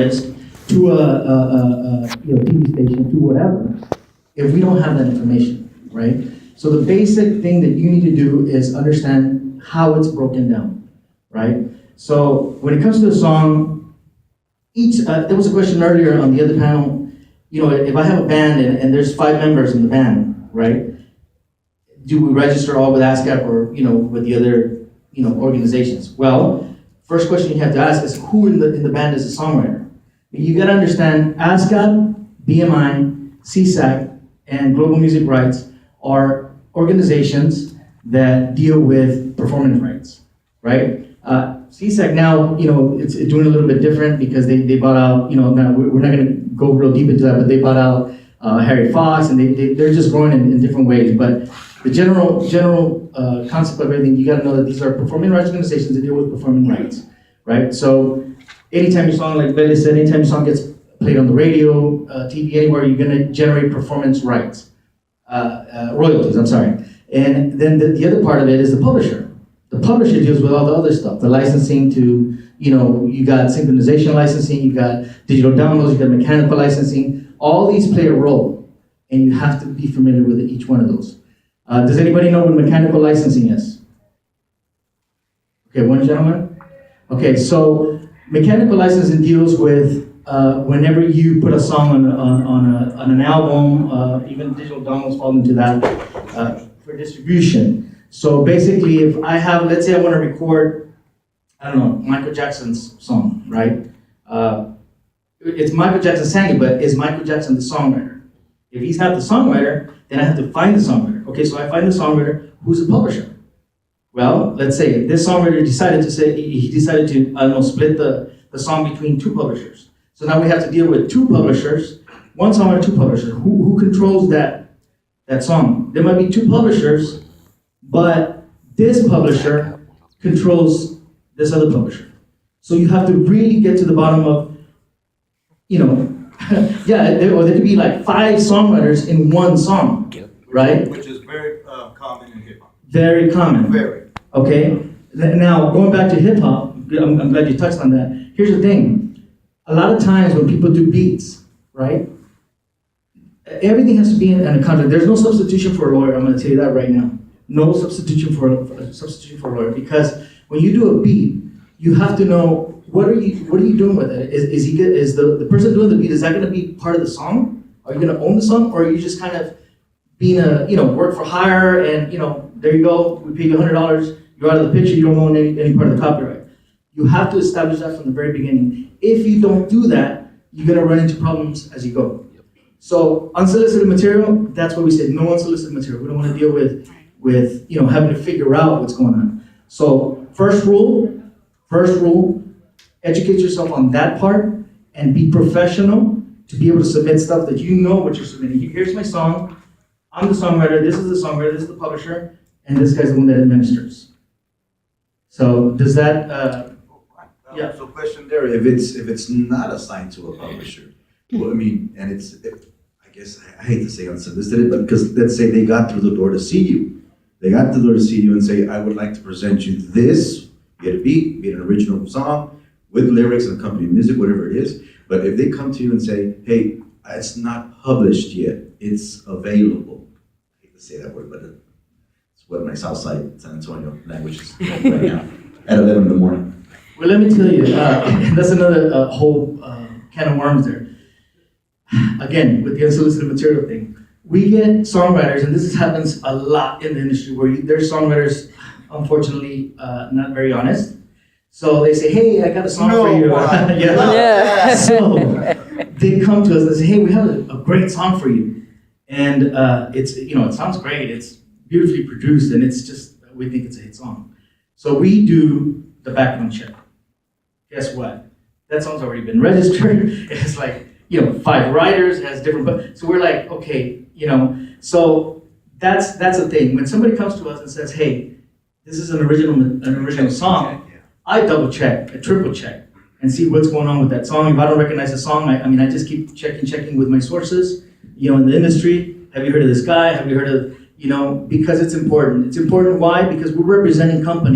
to a TV station, to whatever, if we don't have that information, right? So the basic thing that you need to do is understand how it's broken down, right? So when it comes to a song, there was a question earlier on the other panel, if I have a band and there's 5 members in the band, right? Do we register all with ASCAP or, with the other, organizations? Well, first question you have to ask is who in the band is a songwriter? You gotta understand ASCAP, BMI, CSAC, and Global Music Rights are organizations that deal with performance rights, right? CSAC now, it's doing a little bit different because they bought out, now we're not gonna go real deep into that, but they bought out Harry Fox, and they're just growing in different ways. But the general concept of everything, you got to know that these are performing rights organizations that deal with performing rights, right? So anytime your song, like Betty said, anytime your song gets played on the radio, TV, anywhere, you're going to generate performance rights, royalties, I'm sorry. And then the other part of it is the publisher. The publisher deals with all the other stuff, the licensing to, you got synchronization licensing, you got digital downloads, you got mechanical licensing. All these play a role, and you have to be familiar with each one of those. Does anybody know what mechanical licensing is? Okay, one gentleman. Okay, so mechanical licensing deals with whenever you put a song on an album, even digital downloads fall into that for distribution. So basically, if I have, let's say I want to record, I don't know, Michael Jackson's song, right? It's Michael Jackson sang it, but is Michael Jackson the songwriter? If he's not the songwriter, then I have to find the songwriter. Okay, so I find the songwriter, who's the publisher? Well, let's say this songwriter decided to split the song between 2 publishers. So now we have to deal with 2 publishers, one songwriter, 2 publishers. Who controls that song? There might be 2 publishers, but this publisher controls this other publisher. So you have to really get to the bottom of, there could be like 5 songwriters in one song, right? Which is very common in hip hop. Very common. Very. Okay. Now going back to hip hop, I'm glad you touched on that. Here's the thing: a lot of times when people do beats, right? Everything has to be in a contract. There's no substitution for a lawyer. I'm going to tell you that right now. No substitution for a lawyer, because when you do a beat, you have to know. What are you doing with it? Is the person doing the beat, is that going to be part of the song? Are you going to own the song, or are you just kind of being work for hire and there you go, we pay you $100, you're out of the picture, you don't own any part of the copyright. You have to establish that from the very beginning. If you don't do that, you're going to run into problems as you go. So unsolicited material, that's what we say, no unsolicited material. We don't want to deal with having to figure out what's going on. So first rule, educate yourself on that part and be professional to be able to submit stuff that you know what you're submitting. Here's my song, I'm the songwriter, this is the songwriter, this is the publisher, and this guy's the one that administers. So does that, yeah. So question there, if it's not assigned to a publisher, well, I mean, and I guess I hate to say unsolicited, but because let's say they got through the door to see you. They got through the door to see you and say, I would like to present you this, get a beat, get an original song, with lyrics and accompanying music, whatever it is. But if they come to you and say, hey, it's not published yet, it's available. I hate to say that word, but it's what my Southside San Antonio language is right now, at 11 in the morning. Well, let me tell you, that's another whole can of worms there. Again, with the unsolicited material thing, we get songwriters, and this happens a lot in the industry, where there's songwriters, unfortunately, not very honest. So they say, hey, I got a song for you. Yeah. So they come to us and say, hey, we have a great song for you. And it sounds great. It's beautifully produced, and it's just, we think it's a hit song. So we do the background check. Guess what? That song's already been registered. It has 5 writers, it has different, but so we're like, okay, so that's the thing. When somebody comes to us and says, hey, this is an original song, I double check, I triple check, and see what's going on with that song. If I don't recognize the song, I just keep checking with my sources, in the industry. Have you heard of this guy? Have you heard of, because it's important. It's important, why? Because we're representing companies